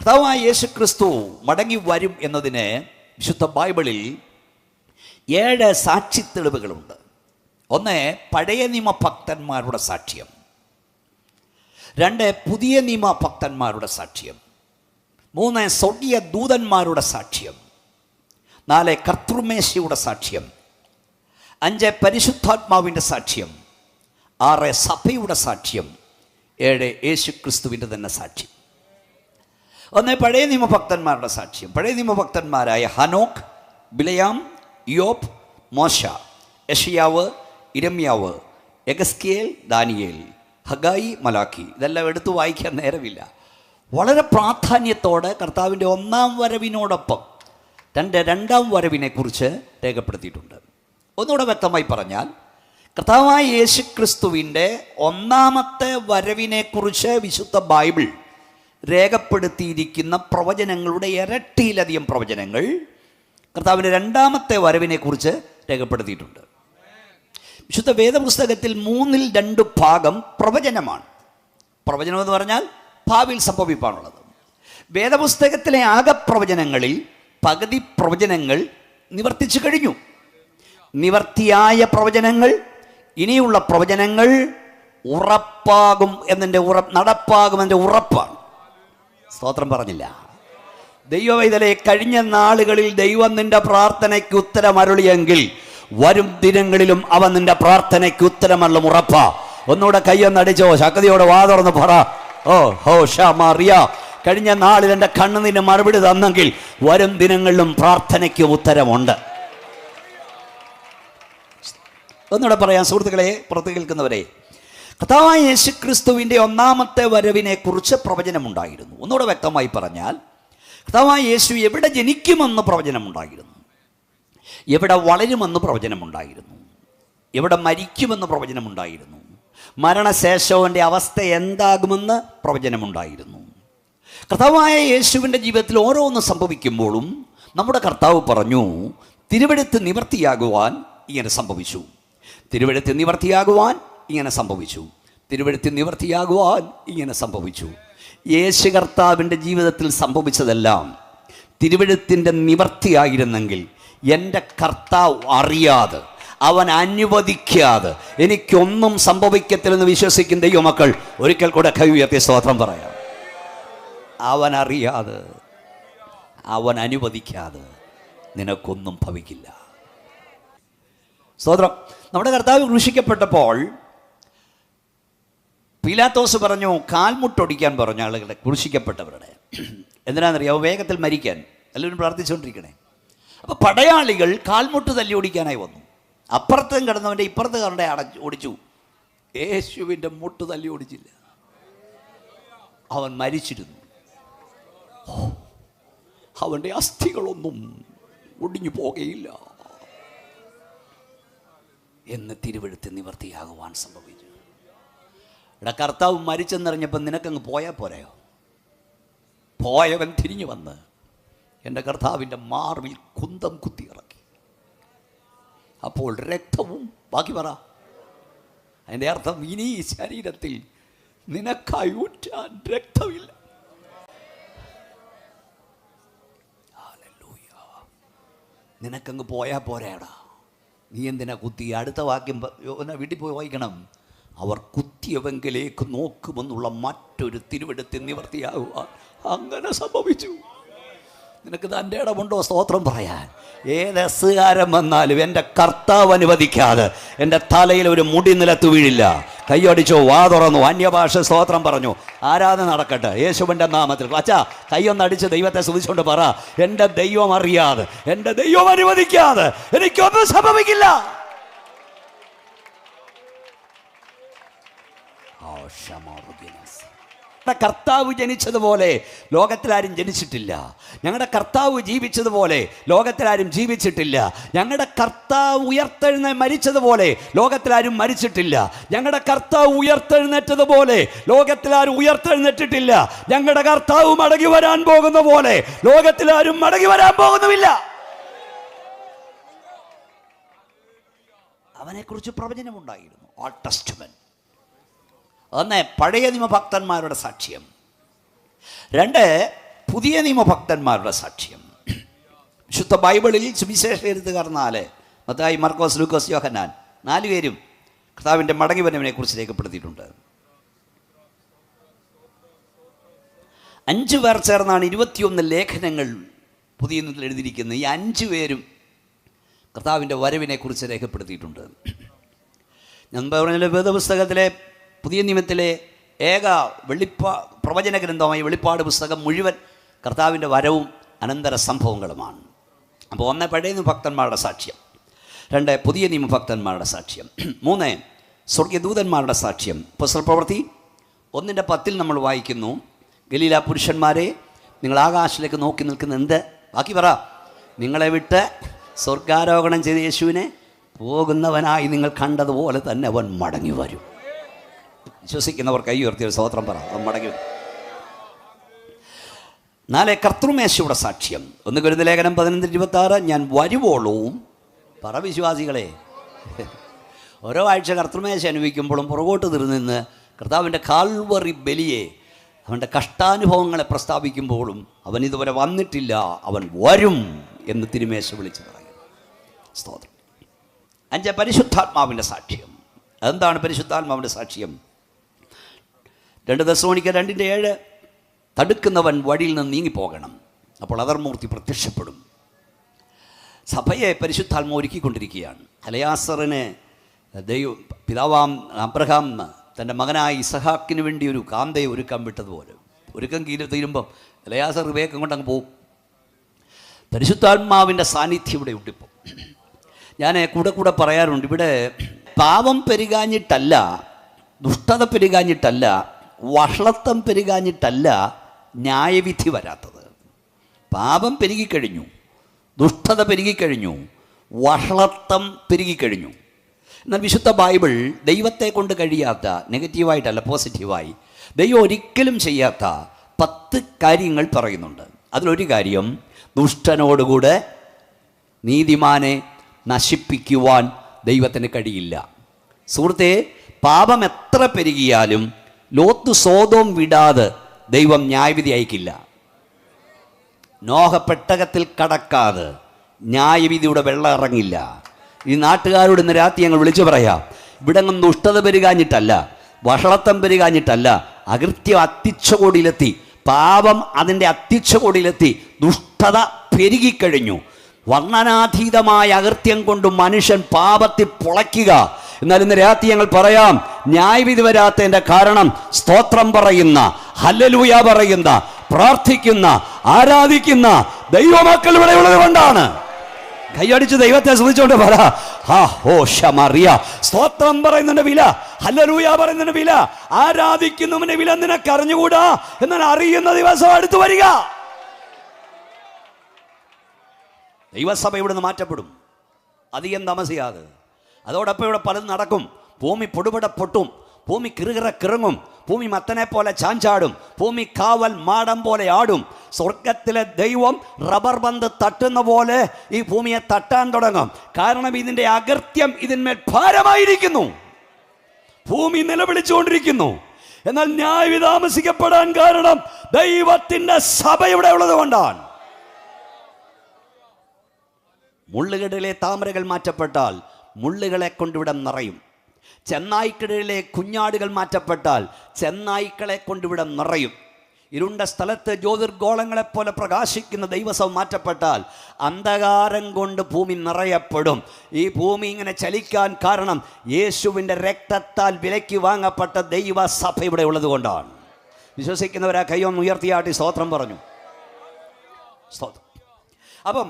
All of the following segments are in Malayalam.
കർത്താവായ യേശു ക്രിസ്തു മടങ്ങി വരും എന്നതിന് വിശുദ്ധ ബൈബിളിൽ 7 സാക്ഷി തെളിവുകളുണ്ട്. ഒന്ന്, പഴയ നിയമ ഭക്തന്മാരുടെ സാക്ഷ്യം. 2, പുതിയ നിയമ ഭക്തന്മാരുടെ സാക്ഷ്യം. 3, സ്വർഗീയ ദൂതന്മാരുടെ സാക്ഷ്യം. 4, കർത്തൃമേശയുടെ സാക്ഷ്യം. 5, പരിശുദ്ധാത്മാവിൻ്റെ സാക്ഷ്യം. 6, സഭയുടെ സാക്ഷ്യം. 7, യേശു ക്രിസ്തുവിൻ്റെ തന്നെ സാക്ഷ്യം. ഒന്ന്, പഴയ നിയമഭക്തന്മാരുടെ സാക്ഷ്യം. പഴയ നിയമഭക്തന്മാരായ ഹനോക്ക്, ബിലയാം, യോബ്, മോശ, യെശയ്യാവ്, ഇരമ്യാവ്, എഗസ്കേൽ, ദാനിയേൽ, ഹഗായി, മലാക്കി. ഇതെല്ലാം എടുത്തു വായിക്കാൻ നേരമില്ല. വളരെ പ്രാധാന്യത്തോടെ കർത്താവിൻ്റെ 1-ാം വരവിനോടൊപ്പം തൻ്റെ 2-ാം വരവിനെക്കുറിച്ച് രേഖപ്പെടുത്തിയിട്ടുണ്ട്. ഒന്നുകൂടെ വ്യക്തമായി പറഞ്ഞാൽ, കർത്താവായ യേശു ക്രിസ്തുവിൻ്റെ 1-ാമത്തെ വരവിനെക്കുറിച്ച് വിശുദ്ധ ബൈബിൾ രേഖപ്പെടുത്തിയിരിക്കുന്ന പ്രവചനങ്ങളുടെ ഇരട്ടിയിലധികം പ്രവചനങ്ങൾ കർത്താവിൻ്റെ 2-ാമത്തെ വരവിനെക്കുറിച്ച് രേഖപ്പെടുത്തിയിട്ടുണ്ട്. വിശുദ്ധ വേദപുസ്തകത്തിൽ 2 ഭാഗം പ്രവചനമാണ്. പ്രവചനം എന്ന് പറഞ്ഞാൽ ഭാവിയിൽ സംഭവിക്കാനുള്ളത്. വേദപുസ്തകത്തിലെ ആകെ പ്രവചനങ്ങളിൽ പകുതി പ്രവചനങ്ങൾ നിവർത്തിച്ചു കഴിഞ്ഞു. നിവർത്തിയായ പ്രവചനങ്ങൾ, ഇനിയുള്ള പ്രവചനങ്ങൾ ഉറപ്പാകും എന്നതിൻ്റെ നടപ്പാകുമെൻ്റെ ഉറപ്പാണ്. സ്തോത്രം പറഞ്ഞില്ല. ദൈവവൈതലെ, കഴിഞ്ഞ നാളുകളിൽ ദൈവം നിന്റെ പ്രാർത്ഥനയ്ക്ക് ഉത്തരമരുളിയെങ്കിൽ വരും ദിനങ്ങളിലും അവൻ നിന്റെ പ്രാർത്ഥനയ്ക്ക് ഉത്തരമല്ലും ഉറപ്പാ. ഒന്നുകൂടെ കയ്യൊന്നടിച്ചോ, ശക്തിയോടെ വാ തുറന്ന് പറ, ഓ ഹോ ഷാറിയ, കഴിഞ്ഞ നാളിൽ എൻ്റെ കണ്ണുനിന്റെ മറുപടി തന്നെങ്കിൽ വരും ദിനങ്ങളിലും പ്രാർത്ഥനയ്ക്ക് ഉത്തരമുണ്ട്. ഒന്നുകൂടെ പറയാം സുഹൃത്തുക്കളെ, പുറത്ത് കേൾക്കുന്നവരെ, കർത്താവായ യേശു ക്രിസ്തുവിൻ്റെ 1-ാമത്തെ വരവിനെ കുറിച്ച് പ്രവചനമുണ്ടായിരുന്നു. ഒന്നുകൂടെ വ്യക്തമായി പറഞ്ഞാൽ, കർത്താവായ യേശു എവിടെ ജനിക്കുമെന്ന് പ്രവചനമുണ്ടായിരുന്നു, എവിടെ വളരുമെന്ന് പ്രവചനമുണ്ടായിരുന്നു, എവിടെ മരിക്കുമെന്ന് പ്രവചനമുണ്ടായിരുന്നു, മരണശേഷവൻ്റെ അവസ്ഥ എന്താകുമെന്ന് പ്രവചനമുണ്ടായിരുന്നു. കർത്താവായ യേശുവിൻ്റെ ജീവിതത്തിൽ ഓരോന്ന് സംഭവിക്കുമ്പോഴും നമ്മുടെ കർത്താവ് പറഞ്ഞു, തിരുവെഴുത്ത് നിവർത്തിയാകുവാൻ ഇങ്ങനെ സംഭവിച്ചു, തിരുവെഴുത്ത് നിവർത്തിയാകുവാൻ ഇങ്ങനെ സംഭവിച്ചു, തിരുവെഴുത്ത് നിവർത്തിയാകുവാൻ ഇങ്ങനെ സംഭവിച്ചു. യേശു കർത്താവിൻ്റെ ജീവിതത്തിൽ സംഭവിച്ചതെല്ലാം തിരുവെഴുത്തിൻ്റെ നിവർത്തിയായിരുന്നെങ്കിൽ എൻ്റെ കർത്താവ് അറിയാതെ, അവൻ അനുവദിക്കാതെ എനിക്കൊന്നും സംഭവിക്കത്തില്ലെന്ന് വിശ്വസിക്കുന്ന ദൈവമക്കൾ ഒരിക്കൽ കൂടെ കൈ ഉയർത്തി സ്തോത്രം പറയാം. അവൻ അറിയാതെ, അവൻ അനുവദിക്കാതെ നിനക്കൊന്നും ഭവിക്കില്ല. സ്തോത്രം. നമ്മുടെ കർത്താവ് ക്രൂശിക്കപ്പെട്ടപ്പോൾ പീലാത്തോസ് പറഞ്ഞു, കാൽമുട്ടൊടിക്കാൻ പറഞ്ഞു ആളുകളെ, ക്രൂശിക്കപ്പെട്ടവരുടെ. എന്തിനാണെന്നറിയാമോ? വേഗത്തിൽ മരിക്കാൻ. എല്ലാവരും പ്രാർത്ഥിച്ചുകൊണ്ടിരിക്കണേ. അപ്പോൾ പടയാളികൾ കാൽമുട്ട് തല്ലി ഓടിക്കാനായി വന്നു. അപ്പുറത്തും കിടന്നവൻ്റെ ഇപ്പുറത്ത് കണ്ട ഓടിച്ചു. യേശുവിൻ്റെ മുട്ട് തല്ലി ഓടിച്ചില്ല, അവൻ മരിച്ചിരുന്നു. അവൻ്റെ അസ്ഥികളൊന്നും ഒടിഞ്ഞു പോകുകയില്ല എന്ന് തിരുവെഴുത്ത് നിവർത്തിയാകുവാൻ സംഭവിച്ചു. ഇവിടെ കർത്താവ് മരിച്ചെന്നറിഞ്ഞപ്പോൾ നിനക്കങ്ങ് പോയാൽ പോരായോ? പോയവൻ തിരിഞ്ഞു വന്ന് എൻ്റെ കർത്താവിൻ്റെ മാർവിൽ കുന്തം കുത്തി ഇറക്കി. അപ്പോൾ രക്തവും, ബാക്കി പറ, അതിൻ്റെ അർത്ഥം ഇനി ഈ ശരീരത്തിൽ നിനക്കായി ഊറ്റാൻ രക്തമില്ല. നിനക്കങ്ങ് പോയാൽ പോരാടാ, നീ എന്തിനാ കുത്തി? അടുത്ത വാക്യം വീട്ടിൽ പോയി വായിക്കണം. അവർ കുത്തിയവെങ്കിലേക്ക് നോക്കുമെന്നുള്ള മറ്റൊരു തിരുവെഴുത്ത് നിവർത്തിയാകുക അങ്ങനെ സംഭവിച്ചു. നിനക്ക് തൻ്റെ ഇടമുണ്ടോ സ്തോത്രം പറയാൻ? ഏത് അസുകാരം വന്നാലും എൻ്റെ കർത്താവ് അനുവദിക്കാതെ എൻ്റെ തലയിൽ ഒരു മുടി നിലത്ത് വീഴില്ല. കയ്യടിച്ചോ, വാ തുറന്നു, അന്യഭാഷ സ്തോത്രം പറഞ്ഞു, ആരാധന നടക്കട്ടെ യേശുവിൻ്റെ നാമത്തിൽ. അച്ഛാ, കയ്യൊന്നടിച്ച് ദൈവത്തെ സ്തുതിച്ചുകൊണ്ട് പറ, എൻ്റെ ദൈവം അറിയാതെ, എൻ്റെ ദൈവം അനുവദിക്കാതെ എനിക്കൊന്നും സംഭവിക്കില്ല. കർത്താവ് ജനിച്ചതുപോലെ ലോകത്തിലാരും ജനിച്ചിട്ടില്ല. ഞങ്ങളുടെ കർത്താവ് ജീവിച്ചതുപോലെ ലോകത്തിലാരും ജീവിച്ചിട്ടില്ല. ഞങ്ങളുടെ കർത്താവ് മരിച്ചതുപോലെ ലോകത്തിലാരും മരിച്ചിട്ടില്ല. ഞങ്ങളുടെ കർത്താവ് ഉയർത്തെഴുന്നേറ്റതുപോലെ ലോകത്തിലാരും ഉയർത്തെഴുന്നേറ്റിട്ടില്ല. ഞങ്ങളുടെ കർത്താവ് മടങ്ങി വരാൻ പോകുന്ന പോലെ ലോകത്തിലാരും മടങ്ങി വരാൻ പോകുന്നുമില്ല. അവനെക്കുറിച്ച് പ്രവചനമുണ്ടായിരുന്നു. Old testament. ഒന്ന്, പഴയ നിയമഭക്തന്മാരുടെ സാക്ഷ്യം. 2, പുതിയ നിയമഭക്തന്മാരുടെ സാക്ഷ്യം. വിശുദ്ധ ബൈബിളിൽ സുവിശേഷ എഴുത്തുകാർ 4, മത്തായി, മർക്കോസ്, ലൂക്കോസ്, യോഹന്നാൻ 4 പേരും കർത്താവിൻ്റെ മടങ്ങിവരവിനെ കുറിച്ച് രേഖപ്പെടുത്തിയിട്ടുണ്ട്. 5 പേർ ചേർന്നാണ് 21 ലേഖനങ്ങൾ പുതിയ നിയമത്തിൽ എഴുതിയിരിക്കുന്നത്. ഈ 5 പേരും കർത്താവിൻ്റെ വരവിനെ കുറിച്ച് രേഖപ്പെടുത്തിയിട്ടുണ്ട്. ഞാൻ പറഞ്ഞ വേദപുസ്തകത്തിലെ പുതിയ നിയമത്തിലെ ഏക പ്രവചന ഗ്രന്ഥമായ വെളിപ്പാട് പുസ്തകം മുഴുവൻ കർത്താവിൻ്റെ വരവും അനന്തര സംഭവങ്ങളുമാണ്. അപ്പോൾ 1 പഴയ നിയമഭക്തന്മാരുടെ സാക്ഷ്യം, 2 പുതിയ നിയമഭക്തന്മാരുടെ സാക്ഷ്യം, 3 സ്വർഗ്ഗദൂതന്മാരുടെ സാക്ഷ്യം. അപ്പോസ്തല പ്രവൃത്തി 1:10 നമ്മൾ വായിക്കുന്നു, ഗലീല പുരുഷന്മാരെ, നിങ്ങൾ ആകാശത്തിലേക്ക് നോക്കി നിൽക്കുന്ന എന്ത്? ബാക്കി പറ. നിങ്ങളെ വിട്ട് സ്വർഗാരോഹണം ചെയ്ത യേശുവിനെ പോകുന്നവനായി നിങ്ങൾ കണ്ടതുപോലെ തന്നെ അവൻ മടങ്ങി വരും. വിശ്വസിക്കുന്നവർ കൈ ഉയർത്തിയൊരു സ്തോത്രം പറ. അവൻ മടങ്ങി വരും. 4 കർത്തൃമേശയുടെ സാക്ഷ്യം. 1 കൊരിന്ത്യർ ലേഖനം 11:26, ഞാൻ വരുവോളവും പറ വിശ്വാസികളെ. ഓരോ ആഴ്ച കർത്തൃമേശ അനുഭവിക്കുമ്പോഴും പുറകോട്ട് തിരിഞ്ഞ് കർത്താവിൻ്റെ കാൽവറി ബലിയെ, അവൻ്റെ കഷ്ടാനുഭവങ്ങളെ പ്രസ്താവിക്കുമ്പോഴും അവൻ ഇതുവരെ വന്നിട്ടില്ല, അവൻ വരും എന്ന് തിരുമേശ വിളിച്ച് പറയും. സ്തോത്രം. 5 പരിശുദ്ധാത്മാവിൻ്റെ സാക്ഷ്യം. അതെന്താണ് പരിശുദ്ധാത്മാവിൻ്റെ സാക്ഷ്യം? 2 തെസ്സലോനിക്കർ 2:7, തടുക്കുന്നവൻ വഴിയിൽ നിന്ന് നീങ്ങിപ്പോകണം, അപ്പോൾ അധർമ്മൂർത്തി പ്രത്യക്ഷപ്പെടും. സഭയെ പരിശുദ്ധാത്മ ഒരുക്കിക്കൊണ്ടിരിക്കുകയാണ്. അലയാസറിന് പിതാവാം അബ്രഹാം തൻ്റെ മകനായ ഇസഹാക്കിന് വേണ്ടി ഒരു കാന്തയെ ഒരുക്കാൻ വിട്ടതുപോലെ ഒരുക്കം തീരുമ്പം അലയാസർ വേഗം കൊണ്ടങ്ങ് പോകും. പരിശുദ്ധാത്മാവിൻ്റെ സാന്നിധ്യം ഇവിടെ ഉണ്ടിപ്പം. ഞാൻ കൂടെ പറയാറുണ്ട്, ഇവിടെ പാപം പെരുകാഞ്ഞിട്ടല്ല, ദുഷ്ടത പെരുകാഞ്ഞിട്ടല്ല, വഷളത്വം പെരുകാഞ്ഞിട്ടല്ല ന്യായവിധി വരാത്തത്. പാപം പെരുകിക്കഴിഞ്ഞു, ദുഷ്ടത പെരുകിക്കഴിഞ്ഞു, വഷളത്വം പെരുകിക്കഴിഞ്ഞു. എന്നാൽ വിശുദ്ധ ബൈബിൾ ദൈവത്തെ കൊണ്ട് കഴിയാത്ത, നെഗറ്റീവായിട്ടല്ല പോസിറ്റീവായി, ദൈവം ഒരിക്കലും ചെയ്യാത്ത 10 കാര്യങ്ങൾ പറയുന്നുണ്ട്. അതിലൊരു കാര്യം, ദുഷ്ടനോടുകൂടെ നീതിമാനെ നശിപ്പിക്കുവാൻ ദൈവത്തിന് കഴിയില്ല. സുഹൃത്തെ, പാപം എത്ര പെരുകിയാലും ലോത്ത് സോദോം വിടാതെ ദൈവം ന്യായവിധി അയക്കില്ല. നോഹ പെട്ടകത്തിൽ കടക്കാതെ ന്യായവിധിയുടെ വെള്ളം ഇറങ്ങില്ല. ഈ നാട്ടുകാരോട് ഇന്ന് രാത്രി ഞങ്ങൾ വിളിച്ചു പറയാം, ഇവിടെങ്ങും ദുഷ്ടത പെരുകാഞ്ഞിട്ടല്ല, വഷളത്വം പെരുകാഞ്ഞിട്ടല്ല, അകൃത്യം അത്തിച്ചകോടിയിലെത്തി, പാപം അതിൻ്റെ അത്തിച്ചകോടിയിലെത്തി, ദുഷ്ടത പെരുകിക്കഴിഞ്ഞു. വർണ്ണനാതീതമായ അകൃത്യം കൊണ്ട് മനുഷ്യൻ പാപത്തിൽ പൊളയ്ക്കുക. എന്നാൽ ഇന്ന് രാത്രി ഞങ്ങൾ പറയാം, ന്യായവിധി വരാത്തതിൻ്റെ കാരണം സ്തോത്രം പറയുന്ന, ഹല്ലേലൂയ പറയുന്ന, പ്രാർത്ഥിക്കുന്ന, ആരാധിക്കുന്ന ദൈവമക്കൾ ഇവിടെ ഉള്ളത് കൊണ്ടാണ്. കൈയടിച്ച് ദൈവത്തെ സ്തുതിച്ചുകൊണ്ട് പറ, സ്തോത്രം പറയുന്നതിന്റെ വില, ഹല്ലേലൂയ പറയുന്നതിന്റെ വില, ആരാധിക്കുന്നവന്റെ വില നിനക്ക് അറിഞ്ഞുകൂടാ, എന്നാൽ അറിയുന്ന ദിവസം അടുത്തു വരിക. ദൈവസഭ ഇവിടുന്ന് മാറ്റപ്പെടും അധികം താമസിയാതെ. അതോടൊപ്പം ഇവിടെ പലതും നടക്കും. ഭൂമി പൊടുപട പൊട്ടും, ഭൂമി കിറുകിറ കിറങ്ങും, ഭൂമി മത്തനെ പോലെ ചാഞ്ചാടും, ഭൂമി കാവൽ മാടം പോലെ ആടും. സ്വർഗത്തിലെ ദൈവം റബ്ബർ ബന്ദ് തട്ടുന്ന പോലെ ഈ ഭൂമിയെ തട്ടാൻ തുടങ്ങും. കാരണം ഇതിൻ്റെ അകൃത്യം ഇതിന്മേൽ ഭാരമായിരിക്കുന്നു. ഭൂമി നിലവിളിച്ചുകൊണ്ടിരിക്കുന്നു. എന്നാൽ ന്യായവിധി താമസിക്കപ്പെടാൻ കാരണം ദൈവത്തിൻ്റെ സഭ ഇവിടെ ഉള്ളത് കൊണ്ടാണ്. മുള്ളുകടലിലെ താമരകൾ മാറ്റപ്പെട്ടാൽ മുള്ളുകളെ കൊണ്ടിവിടെ നിറയും. ചെന്നായ്ക്കിടയിലെ കുഞ്ഞാടുകൾ മാറ്റപ്പെട്ടാൽ ചെന്നായ്ക്കളെ കൊണ്ടിവിടെ നിറയും. ഇരുണ്ട സ്ഥലത്ത് ജ്യോതിർഗോളങ്ങളെപ്പോലെ പ്രകാശിക്കുന്ന ദൈവസഭ മാറ്റപ്പെട്ടാൽ അന്ധകാരം കൊണ്ട് ഭൂമി നിറയപ്പെടും. ഈ ഭൂമി ഇങ്ങനെ ചലിക്കാൻ കാരണം യേശുവിൻ്റെ രക്തത്താൽ വിലയ്ക്ക് വാങ്ങപ്പെട്ട ദൈവസഭ ഇവിടെ ഉള്ളത് കൊണ്ടാണ്. വിശ്വസിക്കുന്നവരാ കൈയൊന്ന് ഉയർത്തിയാട്ടി സ്തോത്രം പറഞ്ഞു. സ്തോത്രം. അപ്പം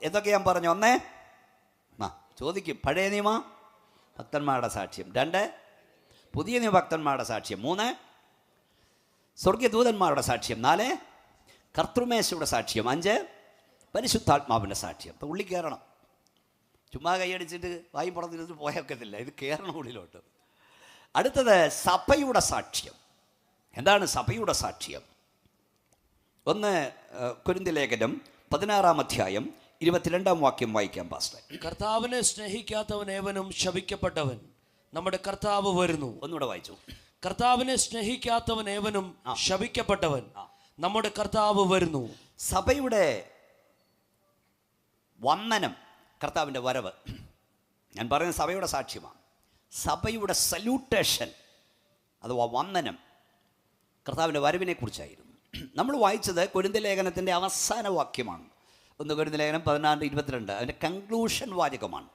എന്തൊക്കെ ഞാൻ പറഞ്ഞു? 1 ചോദിക്കും, പഴയ നിയമ ഭക്തന്മാരുടെ സാക്ഷ്യം. 2 പുതിയ നിയമ ഭക്തന്മാരുടെ സാക്ഷ്യം. 3 സ്വർഗ്ഗദൂതന്മാരുടെ സാക്ഷ്യം. 4 കർത്തൃമേശയുടെ സാക്ഷ്യം. 5 പരിശുദ്ധാത്മാവിൻ്റെ സാക്ഷ്യം. അപ്പോൾ ഉള്ളിൽ കയറണം. ചുമ്മാ കൈയടിച്ചിട്ട് വായും പുറത്തിരുന്നിട്ട് പോയൊക്കത്തില്ല, ഇത് കയറണം ഉള്ളിലോട്ട്. അടുത്തത് സഭയുടെ സാക്ഷ്യം. എന്താണ് സഭയുടെ സാക്ഷ്യം? 1 കൊരിന്ത്യർ ലേഖനം 16-ാം അധ്യായം 22-ാം വാക്യം വായിക്കാം പാസ്റ്റർ. കർത്താവിനെ സ്നേഹിക്കാത്തവനേവനും ശപിക്കപ്പെട്ടവൻ, നമ്മുടെ കർത്താവ് വരുന്നു. ഒന്നുകൂടെ വായിച്ചു. കർത്താവിനെ സ്നേഹിക്കാത്തവനേവനും ശപിക്കപ്പെട്ടവൻ, നമ്മുടെ കർത്താവ് വരുന്നു. സഭയുടെ വന്ദനം, കർത്താവിൻ്റെ വരവ്. ഞാൻ പറയുന്ന സഭയുടെ സാക്ഷ്യമാണ്. സഭയുടെ സല്യൂട്ടേഷൻ അഥവാ വന്ദനം കർത്താവിൻ്റെ വരവിനെ കുറിച്ചായിരുന്നു. നമ്മൾ വായിച്ചത് കൊരിന്ത്യർ ലേഖനത്തിൻ്റെ അവസാന വാക്യമാണ്. 1 കൊരിന്ത്യർ ലേഖനം 16-22 അതിൻ്റെ കൺക്ലൂഷൻ വാചകമാണ്.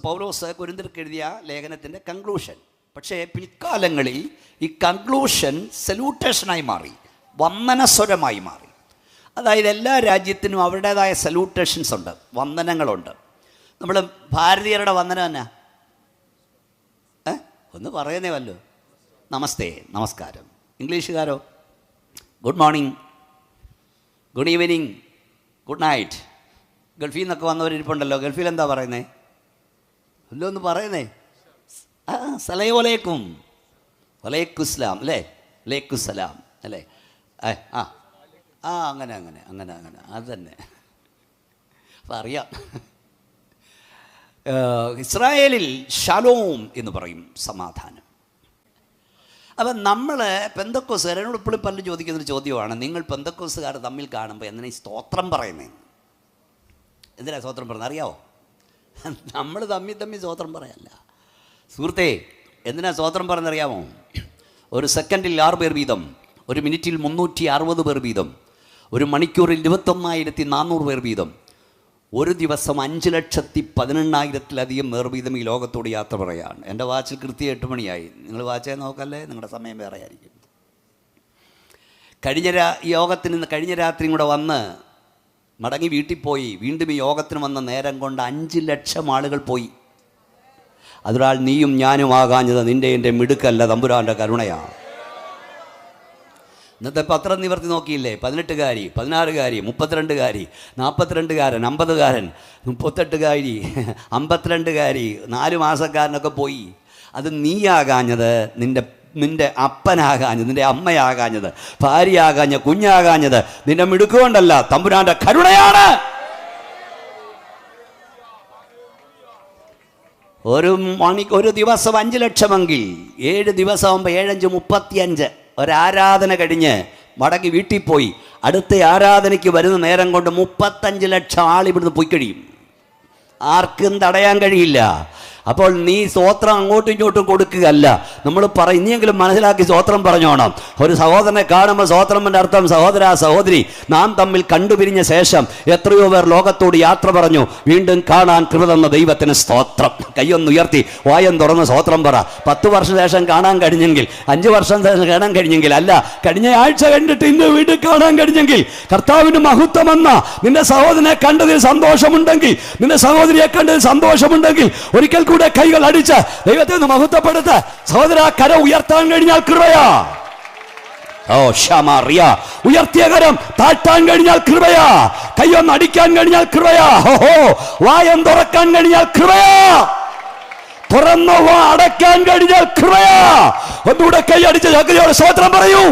പൗലോസ് കൊരിന്ത്യർക്ക് എഴുതിയ ലേഖനത്തിൻ്റെ കൺക്ലൂഷൻ. പക്ഷേ പിൽക്കാലങ്ങളിൽ ഈ കൺക്ലൂഷൻ സല്യൂട്ടേഷനായി മാറി, വന്ദനസ്വരമായി മാറി. അതായത് എല്ലാ രാജ്യത്തിനും അവരുടേതായ സല്യൂട്ടേഷൻസ് ഉണ്ട്, വന്ദനങ്ങളുണ്ട്. നമ്മൾ ഭാരതീയരുടെ വന്ദനം എന്നാ? ഒന്ന് പറയുന്നേ വല്ലോ. നമസ്തേ, നമസ്കാരം. ഇംഗ്ലീഷുകാരോ good morning, good evening, good night. ഗൾഫിൽ നിന്നൊക്കെ വന്നവരിപ്പുണ്ടല്ലോ, ഗൾഫിൽ എന്താ പറയുന്നേ? എല്ലോ ഒന്ന് പറയുന്നേ. സലൈവലൈക്കും, വലൈക്കുസ്ലാം അല്ലേ, വലൈക്കുസ്സലാം അല്ലേ. അങ്ങനെ അങ്ങനെ അങ്ങനെ അങ്ങനെ അത് തന്നെ. അപ്പം അറിയാം. ഇസ്രായേലിൽ ഷാലോം എന്ന് പറയും, സമാധാനം. അപ്പം നമ്മൾ പെന്തക്കോസുകാർ, എന്നോട് ഇപ്പോഴും പലരും ചോദിക്കുന്നൊരു ചോദ്യമാണ്, നിങ്ങൾ പെന്തക്കോസുകാർ തമ്മിൽ കാണുമ്പോൾ എന്തിനാ ഈ സ്തോത്രം പറയുന്നത്? എന്തിനാ സ്തോത്രം പറയുന്നത് അറിയാവോ? നമ്മൾ തമ്മിൽ സ്തോത്രം പറയല്ല സുഹൃത്തേ. എന്തിനാ സ്തോത്രം പറയുന്നത് അറിയാമോ? ഒരു സെക്കൻഡിൽ 6 പേർ വീതം, ഒരു മിനിറ്റിൽ 360 പേർ വീതം, ഒരു മണിക്കൂറിൽ 21,400 പേർ വീതം, ഒരു ദിവസം 5,18,000-ത്തിലധികം പേർ വീതം ഈ ലോകത്തോട് യാത്ര പറയാണ്. എൻ്റെ വാച്ചിൽ കൃത്യം 8 മണിയായി. നിങ്ങൾ വാച്ചേ നോക്കല്ലേ, നിങ്ങളുടെ സമയം വേറെ ആയിരിക്കും. കഴിഞ്ഞ രാത്രിയും കൂടെ വന്ന് മടങ്ങി വീട്ടിൽ പോയി. വീണ്ടും ഈ യോഗത്തിന് വന്ന നേരം കൊണ്ട് 5 ലക്ഷം ആളുകൾ പോയി. അതൊരാൾ നീയും ഞാനും ആകാഞ്ഞത് നിൻ്റെ എൻ്റെ മിടുക്കല്ല, തമ്പുരാൻ്റെ കരുണയാണ്. ഇന്നത്തെ പത്രം നിവർത്തി നോക്കിയില്ലേ? 18കാരി, 16കാരി, 32കാരി, 42കാരൻ, 50കാരൻ, 38കാരി, 52കാരി, 4 മാസക്കാരനൊക്കെ പോയി. അത് നീയാകാഞ്ഞത്, നിൻ്റെ അപ്പനാകാഞ്ഞത്, നിൻ്റെ അമ്മയാകാഞ്ഞത്, ഭാര്യയാകാഞ്ഞ, കുഞ്ഞാകാഞ്ഞത് നിൻ്റെ മിടുക്കുകൊണ്ടല്ല, തമ്പുരാൻ്റെ കരുണയാണ്. ഒരു ദിവസം 5 ലക്ഷമെങ്കിൽ 7 ദിവസമാകുമ്പോൾ 7×5 35. ഒരാരാധന കഴിഞ്ഞ് മടങ്ങി വീട്ടിൽ പോയി അടുത്ത ആരാധനയ്ക്ക് വരുന്ന നേരം കൊണ്ട് 35 ലക്ഷം ആൾ ഇവിടുന്ന് പോയി കഴിയും. ആർക്കും തടയാൻ കഴിയില്ല. അപ്പോൾ നീ സ്തോത്രം അങ്ങോട്ടും ഇങ്ങോട്ടും കൊടുക്കുകയല്ല. നമ്മൾ ഇനിയെങ്കിലും മനസ്സിലാക്കി സ്തോത്രം പറഞ്ഞോണം. ഒരു സഹോദരനെ കാണുമ്പോൾ സ്തോത്രത്തിൻ്റെ അർത്ഥം, സഹോദര സഹോദരി, നാം തമ്മിൽ കണ്ടുപിരിഞ്ഞ ശേഷം എത്രയോ പേർ ലോകത്തോട് യാത്ര പറഞ്ഞു. വീണ്ടും കാണാൻ കൃപ തന്ന ദൈവത്തിന് സ്തോത്രം. കയ്യൊന്നുയർത്തി വായം തുറന്ന് സ്തോത്രം പറ. 10 വർഷം ശേഷം കാണാൻ കഴിഞ്ഞെങ്കിൽ, 5 വർഷം ശേഷം കാണാൻ കഴിഞ്ഞെങ്കിൽ, അല്ല കഴിഞ്ഞ ആഴ്ച കണ്ടിട്ട് ഇന്ന് വീട്ടിൽ കാണാൻ കഴിഞ്ഞെങ്കിൽ, കർത്താവിന് മഹത്വം വന്ന നിന്റെ സഹോദരനെ കണ്ടതിൽ സന്തോഷമുണ്ടെങ്കിൽ, നിന്റെ സഹോദരിയെ കണ്ടതിൽ സന്തോഷമുണ്ടെങ്കിൽ, ഒരിക്കൽ കൂടെ കൈകൾ അടിച്ച് ദൈവത്തെ ഒന്ന് മഹത്വപ്പെടുത്ത സഹോദര. കര ഉയർത്താൻ കഴിഞ്ഞാൽ കൃപയാ. ഉയർത്തിയ കരം താഴ്ത്താൻ കഴിഞ്ഞാൽ കൃപയാ. കൈയൊന്ന് അടിക്കാൻ കഴിഞ്ഞാൽ കൃപയാ. വായം തുറക്കാൻ കഴിഞ്ഞാൽ കൃപയാ. തുറന്ന വാ അടയ്ക്കാൻ കഴിഞ്ഞാൽ കൃപയാ. ഒന്നുകൂടെ കൈ അടിച്ച് ശക്തിയോടെ സ്തോത്രം പറയൂ.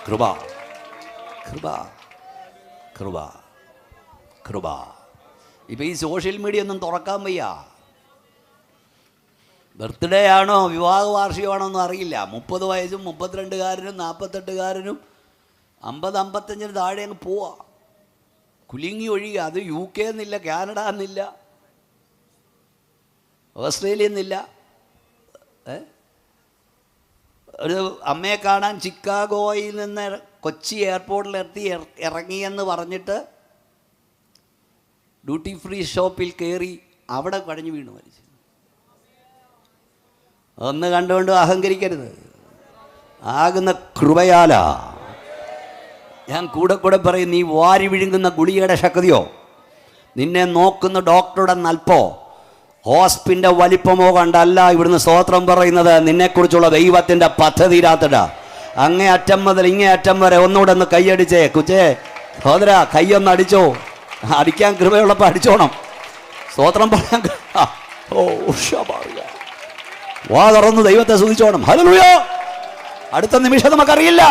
കൃപ, കൃപ, കൃപ, കൃപ. ഇപ്പം ഈ സോഷ്യൽ മീഡിയ ഒന്നും തുറക്കാൻ വയ്യ. ബർത്ത്ഡേ ആണോ വിവാഹ വാർഷികമാണോ ഒന്നും അറിയില്ല. 30 വയസ്സും 32കാരനും 48കാരനും 50-55 താഴെ അങ്ങ് പോവാ. കുലുങ്ങി ഒഴിയുക. അത് UK എന്നില്ല, കാനഡ എന്നില്ല, ഓസ്ട്രേലിയ എന്നില്ല. ഒരു അമ്മയെ കാണാൻ ചിക്കാഗോയിൽ നിന്ന് കൊച്ചി എയർപോർട്ടിലെത്തി ഇറങ്ങിയെന്ന് പറഞ്ഞിട്ട് ഡ്യൂട്ടി ഫ്രീ ഷോപ്പിൽ കയറി അവിടെ കടഞ്ഞു വീണു മരിച്ചു. ഒന്ന് കണ്ടുകൊണ്ട് അഹങ്കരിക്കരുത്. ആകുന്ന കൃപയാലാ. ഞാൻ കൂടെ പറയും, നീ വാരി വിഴുങ്ങുന്ന ഗുളികയുടെ ശക്തിയോ, നിന്നെ നോക്കുന്ന ഡോക്ടറുടെ നൽപ്പോ, ഹോസ്പിറ്റലിൻ്റെ വലിപ്പമോ കണ്ടല്ല ഇവിടുന്ന് സ്തോത്രം പറയുന്നത്. നിന്നെക്കുറിച്ചുള്ള ദൈവത്തിൻ്റെ പദ്ധതിയിലാത്തട. അങ്ങേ അറ്റം മുതൽ ഇങ്ങേ അറ്റം വരെ ഒന്നുകൂടെ ഒന്ന് കൈയടിച്ചേ. കുച്ചേ സഹോദര, കൈയൊന്ന് അടിച്ചോ. അടിക്കാൻ കൃപയുള്ളപ്പോൾ അടിച്ചോണം. സ്തോത്രം പറയാൻ വാ തുറന്ന് ദൈവത്തെ സ്തുതിച്ചോണം. ഹല്ലേലൂയ. അടുത്ത നിമിഷം നമുക്കറിയില്ല.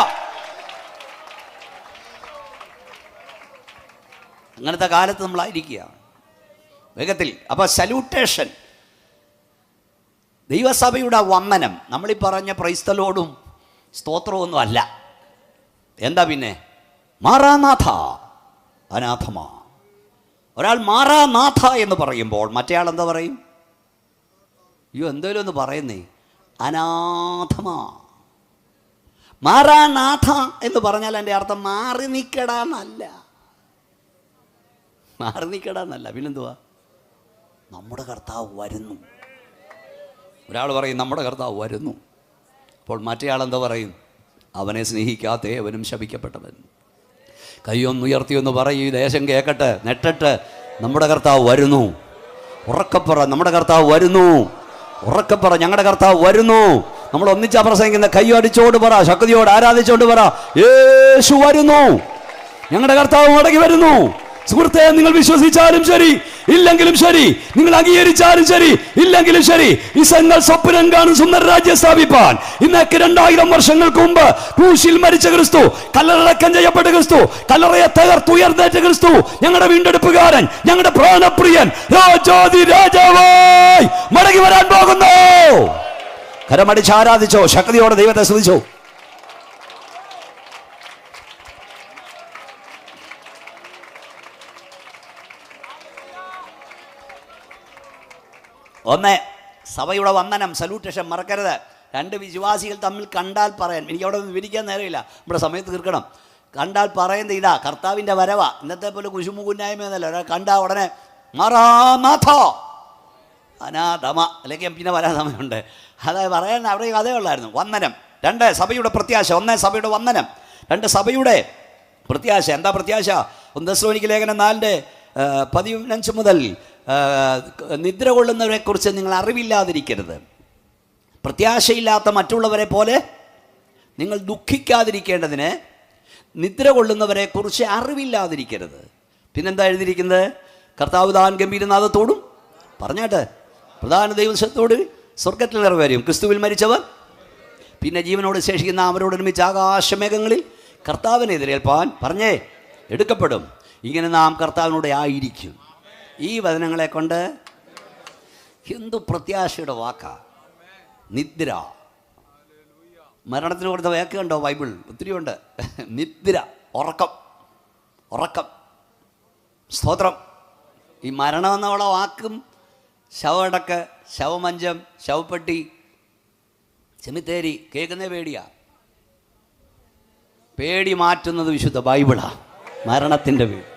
അങ്ങനത്തെ കാലത്ത് നമ്മളായിരിക്കുക വേഗത്തിൽ. അപ്പോൾ സല്യൂട്ടേഷൻ, ദൈവസഭയുടെ വന്ദനം, നമ്മളീ പറഞ്ഞ പ്രൈസ്തലോടും സ്തോത്രമൊന്നും അല്ല. എന്താ പിന്നെ? മാറാനാഥ, അനാഥമാ. ഒരാൾ മാറാനാഥ എന്ന് പറയുമ്പോൾ മറ്റേയാൾ എന്താ പറയും? അയ്യോ എന്തേലും ഒന്ന് പറയുന്നേ, അനാഥമാ. മാറാനാഥ എന്ന് പറഞ്ഞാൽ എൻ്റെ അർത്ഥം മാറി നിൽക്കടാന്നല്ല, മാറി നിൽക്കടാന്നല്ല. പിന്നെന്തുവാ? നമ്മുടെ കർത്താവ് വരുന്നു. ഒരാൾ പറയും നമ്മുടെ കർത്താവ് വരുന്നു. അപ്പോൾ മറ്റേയാൾ എന്താ പറയും? അവനെ സ്നേഹിക്കാത്ത അവനും ശപിക്കപ്പെട്ടവൻ. കൈയൊന്നുയർത്തിയൊന്ന് പറയും, ഈ ദേശം കേൾക്കട്ടെ, നെട്ടട്ട്, നമ്മുടെ കർത്താവ് വരുന്നു. ഉറക്കപ്പറ, നമ്മുടെ കർത്താവ് വരുന്നു. ഉറക്കപ്പറ, ഞങ്ങളുടെ കർത്താവ് വരുന്നു. നമ്മൾ ഒന്നിച്ചാ പ്രസംഗിക്കുന്ന, കൈയടിച്ചോണ്ട് പറ, ശക്തിയോട് ആരാധിച്ചോണ്ട് പറ, യേശു വരുന്നു, ഞങ്ങളുടെ കർത്താവ് മടങ്ങി വരുന്നു. സുഹൃത്തെ, നിങ്ങൾ വിശ്വസിച്ചാലും ശരി ഇല്ലെങ്കിലും ശരി, നിങ്ങൾ അംഗീകരിച്ചാലും ശരി ഇല്ലെങ്കിലും ശരി, ഇസങ്ങൾ സ്വപ്നം കാണും സുന്ദര രാജ്യം സ്ഥാപിപ്പാൻ. ഇന്നേക്ക് 2000 വർഷങ്ങൾക്ക് മുമ്പ് ക്രൂശിൽ മരിച്ച ക്രിസ്തു, കല്ലറടക്കം ചെയ്യപ്പെട്ട ക്രിസ്തു, കല്ലറയെ തകർത്തുയർന്നേറ്റ ക്രിസ്തു, ഞങ്ങളുടെ വീണ്ടെടുപ്പുകാരൻ, ഞങ്ങളുടെ പ്രാണപ്രിയൻ, രാജാതി രാജാവായി മടങ്ങി വരാൻ പോകുന്നു. കരമടിച്ച് ആരാധിച്ചോ, ശക്തിയോടെ ദൈവത്തെ സ്തുതിച്ചോ. ഒന്ന്, സഭയുടെ വന്ദനം, സല്യൂട്ടേഷൻ മറക്കരുത്. 2 വിശ്വാസികൾ തമ്മിൽ കണ്ടാൽ പറയാൻ, എനിക്ക് അവിടെ വിവരിക്കാൻ നേരമില്ല, നമ്മുടെ സമയത്ത് തീർക്കണം. കണ്ടാൽ പറയുന്നത് ഇതാ, കർത്താവിൻ്റെ വരവാ. ഇന്നത്തെ പോലെ കുശുമുകുന്നായ്മയൊന്നുമല്ല. ഒരാൾ കണ്ടാൽ ഉടനെ മാറാനാഥ അനാഥമ, അല്ലെങ്കിൽ പിന്നെ വരാൻ സമയമുണ്ട്. അതായത് പറയാൻ അവിടെ അതേ ഉള്ളായിരുന്നു. വന്ദനം. 2 സഭയുടെ പ്രത്യാശ. 1 സഭയുടെ വന്ദനം, 2 സഭയുടെ പ്രത്യാശ. എന്താ പ്രത്യാശ? 1 തെസ്സലോനിക്ക ലേഖനം 4:15 മുതൽ, നിദ്ര കൊള്ളുന്നവരെ കുറിച്ച് നിങ്ങൾ അറിവില്ലാതിരിക്കരുത്. പ്രത്യാശയില്ലാത്ത മറ്റുള്ളവരെ പോലെ നിങ്ങൾ ദുഃഖിക്കാതിരിക്കേണ്ടതിന് നിദ്ര കൊള്ളുന്നവരെ കുറിച്ച് അറിവില്ലാതിരിക്കരുത്. പിന്നെന്താ എഴുതിയിരിക്കുന്നത്? കർത്താവ് താൻ ഗംഭീരനാഥത്തോടും പറഞ്ഞാട്ടെ പ്രധാന ദൈവത്തോട് സ്വർഗത്തിൽ നിറവേരും. ക്രിസ്തുവിൽ മരിച്ചവർ പിന്നെ ജീവനോട് ശേഷിക്കുന്ന അവരോടൊരുമിച്ച് ആകാശമേഘങ്ങളിൽ കർത്താവിനെതിരേൽപ്പാൻ പറഞ്ഞേ എടുക്കപ്പെടും. ഇങ്ങനെ നാം കർത്താവിനോട് ആയിരിക്കും. ഈ വചനങ്ങളെ കൊണ്ട് എന്തു പ്രത്യാശയുടെ വാക്കാ! നിദ്ര. മരണത്തിന് കൊടുത്ത വാക്കുണ്ടോ ബൈബിൾ? ഒത്തിരിയുണ്ട്. നിദ്ര, ഉറക്കം, ഉറക്കം. സ്തോത്രം. ഈ മരണം എന്നുള്ള വാക്കും ശവടക്ക്, ശവമഞ്ചം, ശവപ്പെട്ടി, സെമിത്തേരി കേൾക്കുന്നേ പേടിയാ. പേടി മാറ്റുന്നത് വിശുദ്ധ ബൈബിളാ. മരണത്തിൻ്റെ പേടി.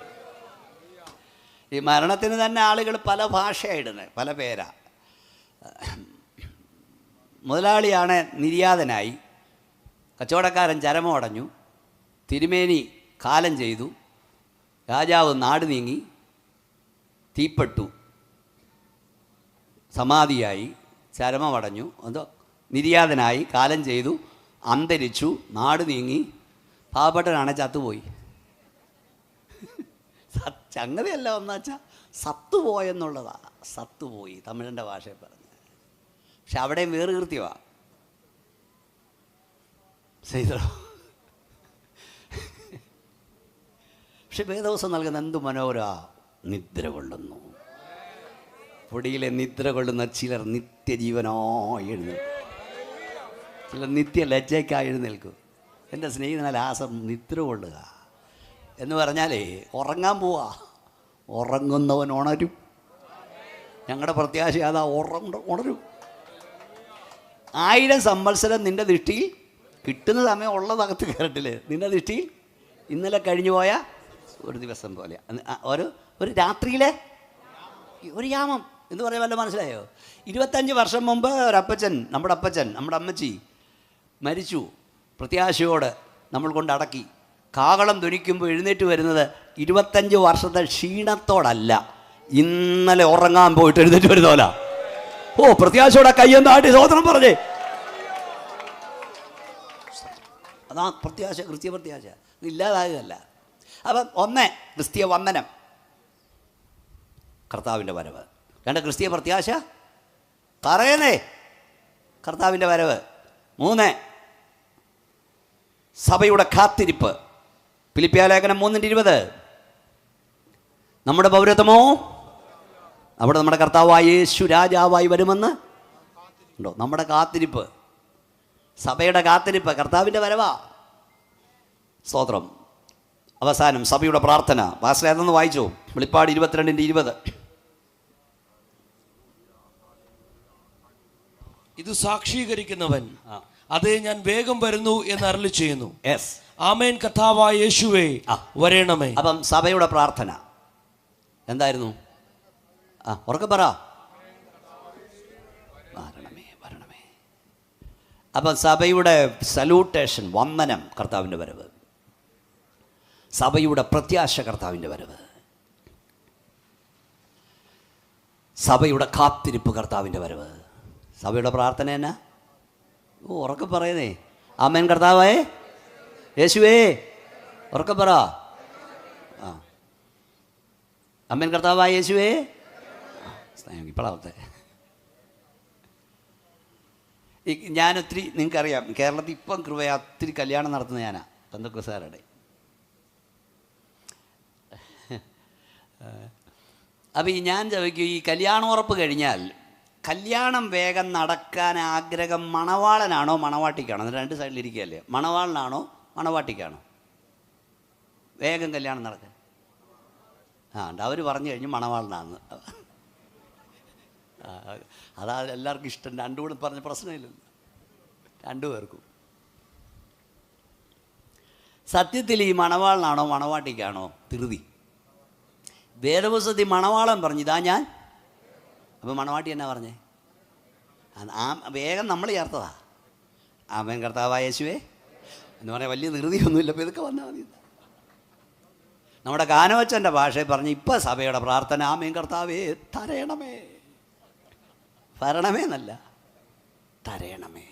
ഈ മരണത്തിന് തന്നെ ആളുകൾ പല ഭാഷയായിടുന്നത്, പല പേരാ. മുതലാളിയാണ് നിര്യാതനായി, കച്ചവടക്കാരൻ ചരമമടഞ്ഞു, തിരുമേനി കാലം ചെയ്തു, രാജാവ് നാട് നീങ്ങി, തീപ്പെട്ടു, സമാധിയായി, ചരമമടഞ്ഞു, അതോ നിര്യാതനായി, കാലം ചെയ്തു, അന്തരിച്ചു, നാട് നീങ്ങി, പാവപ്പെട്ടനാണ് ചത്തുപോയി. സംഗതിയല്ല ഒന്നുവെച്ചാൽ സത്തുപോയെന്നുള്ളതാ. സത്തുപോയി തമിഴിൻ്റെ ഭാഷയിൽ പറഞ്ഞ. പക്ഷെ അവിടെയും വേറെ കൃത്യമാണ്. പക്ഷെ വേദവസം നൽകുന്ന എന്ത് മനോഹര! നിദ്ര കൊള്ളുന്നു. പൊടിയിലെ നിദ്ര കൊള്ളുന്ന ചിലർ നിത്യജീവനായി എഴുന്നേൽക്കും, ചിലർ നിത്യ ലജ്ജയ്ക്കായി എഴുന്നേൽക്കും. എൻ്റെ സ്നേഹിതനാൽ ആസം നിദ്ര കൊള്ളുക എന്ന് പറഞ്ഞാലേ ഉറങ്ങാൻ പോവാ. ഉറങ്ങുന്നവൻ ഉണരും. ഞങ്ങളുടെ പ്രത്യാശ അതാ, ഉണരും. 1000 സംവത്സരം നിൻ്റെ ദൃഷ്ടിയിൽ കിട്ടുന്ന സമയം ഉള്ളതകത്ത് കയറട്ടില്ലേ? നിൻ്റെ ദൃഷ്ടിയിൽ ഇന്നലെ കഴിഞ്ഞു പോയ ഒരു ദിവസം പോലെ, ഒരു രാത്രിയിലെ ഒരു യാമം എന്ന് പറയാൻ വല്ല മനസ്സിലായോ? 25 വർഷം മുമ്പ് ഒരപ്പച്ചൻ, നമ്മുടെ അപ്പച്ചൻ, നമ്മുടെ അമ്മച്ചി മരിച്ചു. പ്രത്യാശയോട് നമ്മൾ കൊണ്ട് അടക്കി. കാഹളം ധ്വനിക്കുമ്പോൾ എഴുന്നേറ്റ് വരുന്നത് 25 വർഷത്തെ ക്ഷീണത്തോടല്ല, ഇന്നലെ ഉറങ്ങാൻ പോയിട്ട് എഴുന്നേറ്റ് വരുന്നോല. ഓ, പ്രത്യാശയോടെ കയ്യെന്നാട്ടി സ്വതന്ത്രം പറഞ്ഞേ. അതാ പ്രത്യാശ, ക്രിസ്തീയ പ്രത്യാശ. ഇല്ലാതാകുകയല്ല. അപ്പം 1 ക്രിസ്തീയ വന്ദനം, കർത്താവിൻ്റെ വരവ്. 2 ക്രിസ്തീയ പ്രത്യാശ, പറയുന്നേ കർത്താവിൻ്റെ വരവ്. 3 സഭയുടെ കാത്തിരിപ്പ്. ഫിലിപ്പിയ ലേഖനം 3:20. നമ്മുടെ പൗരത്വമോ അവിടെ നമ്മുടെ കർത്താവായ യേശു രാജാവായി വരുമെന്ന് ഉണ്ടോ? നമ്മുടെ കാത്തിരിപ്പ്. സഭയുടെ കാത്തിരിപ്പ്, കർത്താവിൻ്റെ വരവാ. സ്തോത്രം. അവസാനം സഭയുടെ പ്രാർത്ഥന. പാസ്റ്റർ അതൊന്ന് വായിച്ചു. വെളിപ്പാട് 22:20. ഇത് സാക്ഷീകരിക്കുന്നവൻ അതേ ഞാൻ വേഗം വരുന്നു എന്ന് അരുളി ചെയ്യുന്നു. ആമേൻ. കർത്താവായ യേശുവേ വരണമേ. അപ്പം സഭയുടെ പ്രാർത്ഥന എന്തായിരുന്നു? ഉറക്കെ പറ. വരണമേ, വരണമേ. അപ്പം സഭയുടെ സല്യൂട്ടേഷൻ, വന്ദനം, കർത്താവിൻ്റെ വരവ്. സഭയുടെ പ്രത്യാശ, കർത്താവിൻ്റെ വരവ്. സഭയുടെ കാത്തിരിപ്പ്, കർത്താവിൻ്റെ വരവ്. സഭയുടെ പ്രാർത്ഥന എന്നാ? ഉറക്കെ പറയുന്നേ. ആമേൻ. കർത്താവേ യേശുവേ, ഉറക്കെ പറ. ആമേൻ. കർത്താവായ യേശുവേ. ഇപ്പോഴാവത്തെ ഞാനൊത്തിരി, നിങ്ങൾക്കറിയാം കേരളത്തിൽ ഇപ്പം കൃപയ ഒത്തിരി കല്യാണം നടത്തുന്ന ഞാനാ, പെന്തക്കോസ്തുകാരുടെ. അപ്പം ഞാൻ ചോദിക്കും, ഈ കല്യാണോറപ്പ് കഴിഞ്ഞാൽ കല്യാണം വേഗം നടക്കാൻ ആഗ്രഹം മണവാളനാണോ മണവാട്ടിക്കാണോ? അത് രണ്ട് സൈഡിലിരിക്കുകയല്ലേ. മണവാളനാണോ മണവാട്ടിക്കാണോ വേഗം കല്യാണം നടക്കാൻ? അവർ പറഞ്ഞു കഴിഞ്ഞ് മണവാളനാന്ന്. അതാ എല്ലാവർക്കും ഇഷ്ടം. രണ്ടും കൂടെ പറഞ്ഞ പ്രശ്നമില്ലല്ലോ, രണ്ടുപേർക്കും. സത്യത്തിൽ ഈ മണവാളനാണോ മണവാട്ടിക്കാണോ ധൃതി? വേദപുസ്തകത്തിൽ മണവാളൻ പറഞ്ഞു ഇതാ ഞാൻ. അപ്പം മണവാട്ടി എന്നാ പറഞ്ഞേ? വേഗം നമ്മൾ ചേർത്തതാ. ആമേൻ. കർത്താവായ യേശുവേ എന്ന് പറയാൻ വലിയ ധൃതിയൊന്നുമില്ല. അപ്പോൾ ഇതൊക്കെ വന്നാൽ മതി. നമ്മുടെ കാനവച്ചൻ്റെ ഭാഷയിൽ പറഞ്ഞ് ഇപ്പം സഭയുടെ പ്രാർത്ഥന ആമേൻ കർത്താവേ തരയണമേ. വരണമേ എന്നല്ല, തരയണമേ.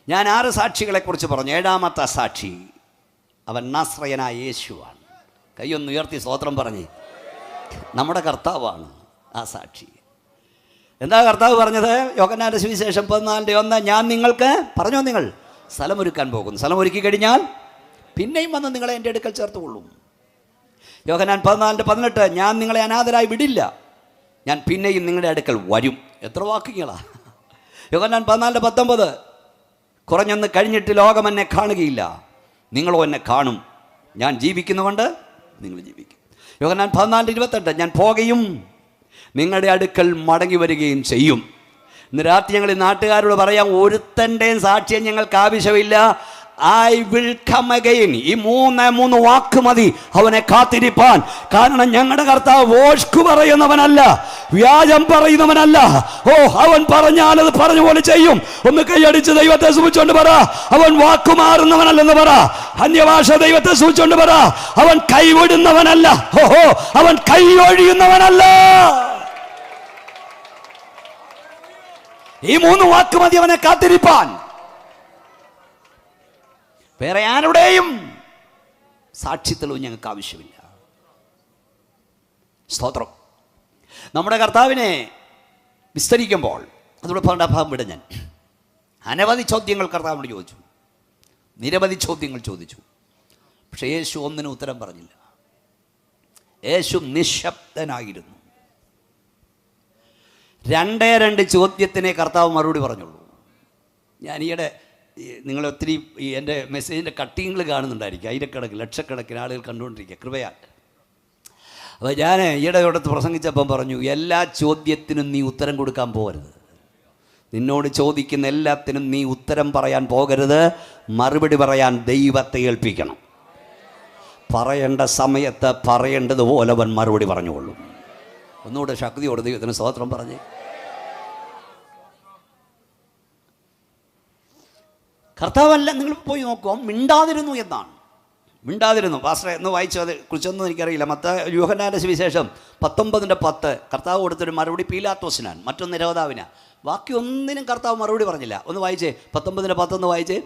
ഞാൻ 6 സാക്ഷികളെക്കുറിച്ച് പറഞ്ഞു. 7ാമത്തെ സാക്ഷി അവൻ നസ്രയനായ യേശുവാണ്. കൈയൊന്ന് ഉയർത്തി സ്തോത്രം പറഞ്ഞ്. നമ്മുടെ കർത്താവാണ് ആ സാക്ഷി. എന്താ കർത്താവ് പറഞ്ഞത്? യോഹന്നാന്റെ സുവിശേഷം 14:1 ഞാൻ നിങ്ങൾക്ക് പറഞ്ഞോ, നിങ്ങൾ സ്ഥലമൊരുക്കാൻ പോകുന്നു. സ്ഥലമൊരുക്കി കഴിഞ്ഞാൽ പിന്നെയും വന്ന് നിങ്ങളെ എൻ്റെ അടുക്കൽ ചേർത്തുകൊള്ളും. യോഹന്നാൻ 14:18 ഞാൻ നിങ്ങളെ അനാഥരായി വിടില്ല, ഞാൻ പിന്നെയും നിങ്ങളുടെ അടുക്കൽ വരും. എത്ര വാക്കുകളാ! യോഹന്നാൻ 14:19 കുറഞ്ഞൊന്ന് കഴിഞ്ഞിട്ട് ലോകം എന്നെ കാണുകയില്ല, നിങ്ങളോ എന്നെ കാണും. ഞാൻ ജീവിക്കുന്നുകൊണ്ട് നിങ്ങൾ ജീവിക്കും. യോഹന്നാൻ 14:28 ഞാൻ പോകുകയും നിങ്ങളുടെ അടുക്കൽ മടങ്ങി വരികയും ചെയ്യും. ഇന്ന് രാത്രി ഞങ്ങൾ നാട്ടുകാരോട് പറയാം, ഒരുത്തൻ്റെയും സാക്ഷ്യം ഞങ്ങൾക്ക് ആവശ്യമില്ല. I will come again. ഈ മൂന്ന് വാക്ക് മതി അവനെ കാത്തിരിപ്പാൻ. കാരണം ഞങ്ങളുടെ കർത്താവ് വോഷ്കു പറയുന്നവനല്ല, വ്യാജം പറയുന്നവനല്ല. അവൻ പറഞ്ഞാൽ അത് പറഞ്ഞ പോലെ ചെയ്യും. ഒന്ന് കൈയടിച്ച് ദൈവത്തെ സൂചിച്ചുകൊണ്ട് പറ, അവൻ വാക്കുമാറുന്നവനല്ലെന്ന് പറ. അന്യഭാഷ ദൈവത്തെ സൂചിച്ചുകൊണ്ട് പറ, അവൻ കൈവിടുന്നവനല്ല, അവൻ കൈയൊഴിയുന്നവനല്ല. ഈ 3 വാക്ക് മതി അവനെ കാത്തിരിപ്പാൻ. വേറെ ആരുടെയും സാക്ഷ്യത്തിലും ഞങ്ങൾക്ക് ആവശ്യമില്ല. സ്തോത്രം. നമ്മുടെ കർത്താവിനെ വിസ്തരിക്കുമ്പോൾ അതോടെ പറഞ്ഞ ഭാഗം വിട ഞാൻ അനവധി ചോദ്യങ്ങൾ കർത്താവിനോട് ചോദിച്ചു, നിരവധി ചോദ്യങ്ങൾ ചോദിച്ചു. പക്ഷെ യേശു ഒന്നിനും ഉത്തരം പറഞ്ഞില്ല. യേശു നിശബ്ദനായിരുന്നു. 2 ചോദ്യത്തിനെ കർത്താവ് മറുപടി പറഞ്ഞുള്ളൂ. ഞാൻ ഈയിടെ നിങ്ങൾ ഒത്തിരി എൻ്റെ മെസ്സേജിൻ്റെ കട്ടിങ്ങൾ കാണുന്നുണ്ടായിരിക്കും. ആയിരക്കണക്കിന് ലക്ഷക്കണക്കിന് ആളുകൾ കണ്ടുകൊണ്ടിരിക്കുക കൃപയാൽ. അപ്പോൾ ഞാൻ ഈയിടെ ഇവിടുത്തെ പ്രസംഗിച്ചപ്പം പറഞ്ഞു, എല്ലാ ചോദ്യത്തിനും നീ ഉത്തരം കൊടുക്കാൻ പോകരുത്. നിന്നോട് ചോദിക്കുന്ന എല്ലാത്തിനും നീ ഉത്തരം പറയാൻ പോകരുത്. മറുപടി പറയാൻ ദൈവത്തെ ഏൽപ്പിക്കണം. പറയേണ്ട സമയത്ത് പറയേണ്ടതുപോലെ അവൻ മറുപടി പറഞ്ഞുകൊള്ളും. ഒന്നുകൂടെ ശക്തിയോടെ ദൈവത്തിന് സ്തോത്രം പറഞ്ഞേ. കർത്താവല്ല, നിങ്ങൾ പോയി നോക്കുക, മിണ്ടാതിരുന്നു എന്നാണ്. മിണ്ടാതിരുന്നു. പാസ്റ്ററെ എന്ന് വായിച്ചത് കുറിച്ചൊന്നും എനിക്കറിയില്ല. യോഹന്നാന്റെ സുവിശേഷം 19:10 കർത്താവ് കൊടുത്തൊരു മറുപടി പീലാത്തോസിനാണ്, മറ്റൊന്ന് ഹെരോദാവിനാണ്. ബാക്കി ഒന്നിനും കർത്താവ് മറുപടി പറഞ്ഞില്ല. ഒന്ന് വായിച്ചേ, 19:10 വായിച്ചേ.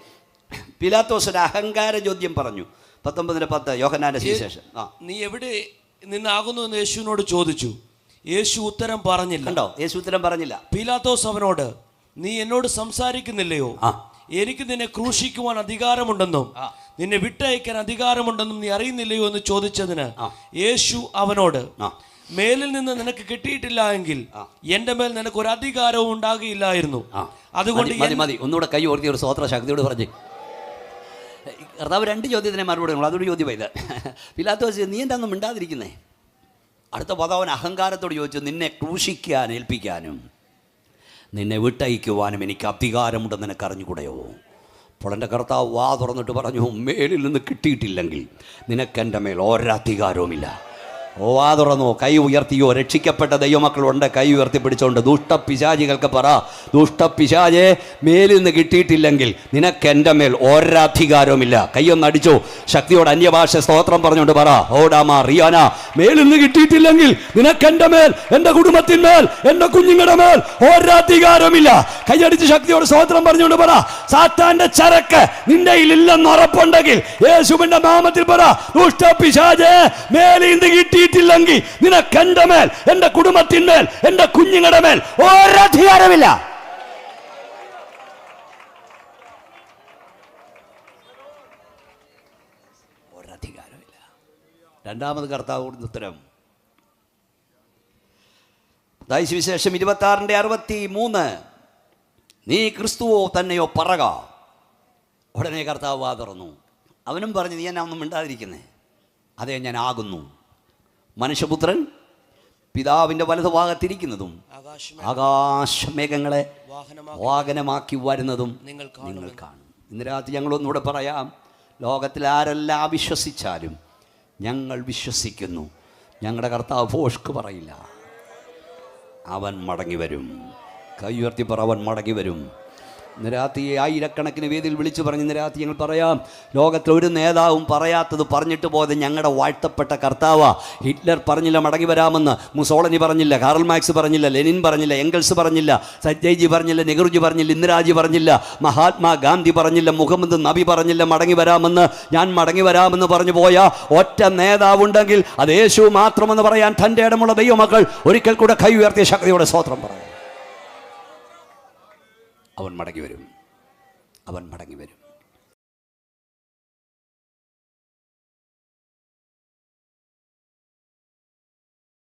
പീലാത്തോസിന് അഹങ്കാര ചോദ്യം പറഞ്ഞു. 19:10 യോഹന്നാന്റെ സുവിശേഷം. നീ എവിടെ നിന്നാകുന്നു എന്ന് യേശുവിനോട് ചോദിച്ചു. യേശു ഉത്തരം പറഞ്ഞില്ല. കണ്ടോ, യേശു ഉത്തരം പറഞ്ഞില്ല. പീലാത്തോസ് അവനോട് നീ എന്നോട് സംസാരിക്കുന്നില്ലയോ? എനിക്ക് നിന്നെ ക്രൂശിക്കുവാൻ അധികാരമുണ്ടെന്നും നിന്നെ വിട്ടയക്കാൻ അധികാരമുണ്ടെന്നും നീ അറിയുന്നില്ലയോ എന്ന് ചോദിച്ചതിന് യേശു അവനോട് മേലിൽ നിന്ന് നിനക്ക് കിട്ടിയിട്ടില്ല എങ്കിൽ എന്റെ മേൽ നിനക്ക് ഒരു അധികാരവും ഉണ്ടാകില്ലായിരുന്നു. അതുകൊണ്ട് മതി ഒന്നുകൂടെ കൈ ഓർത്തി ഒരു സ്വോത്ര ശക്തിയോട് പറഞ്ഞ്. കർത്താവ് 2 ചോദ്യത്തിന് മറുപടി ഉള്ളൂ. അതൊരു ചോദ്യം ഇത്. പിലാത്തോസ് നീ എന്താ ഒന്നും മിണ്ടാതിരിക്കുന്നേ? അടുത്ത പദവൻ അഹങ്കാരത്തോട് ചോദിച്ചു, നിന്നെ ക്രൂശിക്കാൻ ഏൽപ്പിക്കാനും നിന്നെ വിട്ടയക്കുവാനും എനിക്ക് അധികാരമുണ്ടെന്ന് നിനക്ക് അറിഞ്ഞുകൂടെയോ? അപ്പോൾ എൻ്റെ കർത്താവ് വാ തുറന്നിട്ട് പറഞ്ഞു, മേലിൽ നിന്ന് കിട്ടിയിട്ടില്ലെങ്കിൽ നിനക്കെൻ്റെ മേൽ ഒരധികാരവുമില്ല. വാ തുറന്നോ, കൈ ഉയർത്തിയോ. രക്ഷിക്കപ്പെട്ട ദൈവമക്കളുണ്ട്, കൈ ഉയർത്തി പിടിച്ചോണ്ട്. ദുഷ്ടപിശാചികൾക്ക് പറ, ദുഷ്ടപിശാചെ, മേലിൽ നിന്ന് കിട്ടിയിട്ടില്ലെങ്കിൽ നിനക്കെൻ്റെ മേൽ ഒരധികാരവുമില്ല. കൈയൊന്നടിച്ചോ, ശക്തിയോട് അന്യഭാഷ സ്തോത്രം പറഞ്ഞുകൊണ്ട് പറ, ഓടാമ റിയാന, മേലിൽ നിന്ന് കിട്ടിയിട്ടില്ലെങ്കിൽ നിനക്കെൻ്റെ മേൽ, എൻ്റെ കുടുംബത്തിന്മേൽ, എൻ്റെ കുഞ്ഞുങ്ങളുടെ മേൽ ഒരധികാരവുമില്ല. കൈയടിച്ച് ശക്തിയോട് സ്തോത്രം പറഞ്ഞുകൊണ്ട് പറ, സാത്താന്റെ ചരക്ക് നിന്റെ ഇല്ലെന്ന് ഉറപ്പുണ്ടെങ്കിൽ യേശുവിന്റെ നാമത്തിൽ പറ, ദുഷ്ടപിശാചെ, മേലിൽ നിന്ന് കിട്ടിയിട്ടില്ലെങ്കിൽ നിനക്കെന്റെ മേൽ, എന്റെ കുടുംബത്തിന്മേൽ, എന്റെ കുഞ്ഞുങ്ങളുടെ മേൽ ഒരധികാരമില്ല. ഒരധികാരമില്ല. രണ്ടാമത് കർത്താവ് കൊടുത്ത ഉത്തരം സുവിശേഷം 26:63, നീ ക്രിസ്തുവോ തന്നെയോ പറക. ഉടനെ കർത്താവ് വാ തുറന്നു. അവനും പറഞ്ഞു, നീ എന്നാ ഒന്നും മിണ്ടാതിരിക്കുന്നേ? അതേ, ഞാൻ ആകുന്നു. മനുഷ്യപുത്രൻ പിതാവിൻ്റെ വലതുഭാഗത്തിരിക്കുന്നതും ആകാശമേഘങ്ങളെ വാഹനമാക്കി വരുന്നതും നിങ്ങൾ കാണും. ഇന്ന് രാത്രി ഞങ്ങളൊന്നുകൂടെ പറയാം, ലോകത്തിൽ ആരെല്ലാം അവിശ്വസിച്ചാലും ഞങ്ങൾ വിശ്വസിക്കുന്നു, ഞങ്ങളുടെ കർത്താവ് ഭോഷ്ക്ക് പറയില്ല. അവൻ മടങ്ങി വരും. കൈ ഉയർത്തി പറ, അവൻ മടങ്ങി വരും. ഇന്ന് രാത്രി ആയിരക്കണക്കിന് വേദിയിൽ വിളിച്ചു പറഞ്ഞ് ഇന്ന് രാത്രി ഞങ്ങൾ പറയാം, ലോകത്തിൽ ഒരു നേതാവും പറയാത്തത് പറഞ്ഞിട്ട് പോയത് ഞങ്ങളുടെ വാഴ്ത്തപ്പെട്ട കർത്താവാ. ഹിറ്റ്ലർ പറഞ്ഞില്ല മടങ്ങി വരാമെന്ന്, മുസോളനി പറഞ്ഞില്ല, കാറൽ മാർക്സ് പറഞ്ഞില്ല, ലെനിൻ പറഞ്ഞില്ല, എംഗൽസ് പറഞ്ഞില്ല, സഞ്ജയ്ജി പറഞ്ഞില്ല, നെഹ്റുജി പറഞ്ഞില്ല, ഇന്ദിരാജി പറഞ്ഞില്ല, മഹാത്മാഗാന്ധി പറഞ്ഞില്ല, മുഹമ്മദ് നബി പറഞ്ഞില്ല മടങ്ങി വരാമെന്ന്. ഞാൻ മടങ്ങി വരാമെന്ന് പറഞ്ഞു പോയ ഒറ്റ നേതാവുണ്ടെങ്കിൽ അത് യേശു മാത്രമെന്ന് പറയാൻ തൻ്റെ ഇടമുള്ള ദൈവമക്കൾ ഒരിക്കൽ കൂടെ കൈ ഉയർത്തിയ ശക്തിയോടെ സ്തോത്രം പറയാം. അവൻ മടങ്ങി വരും. അവൻ മടങ്ങി വരും.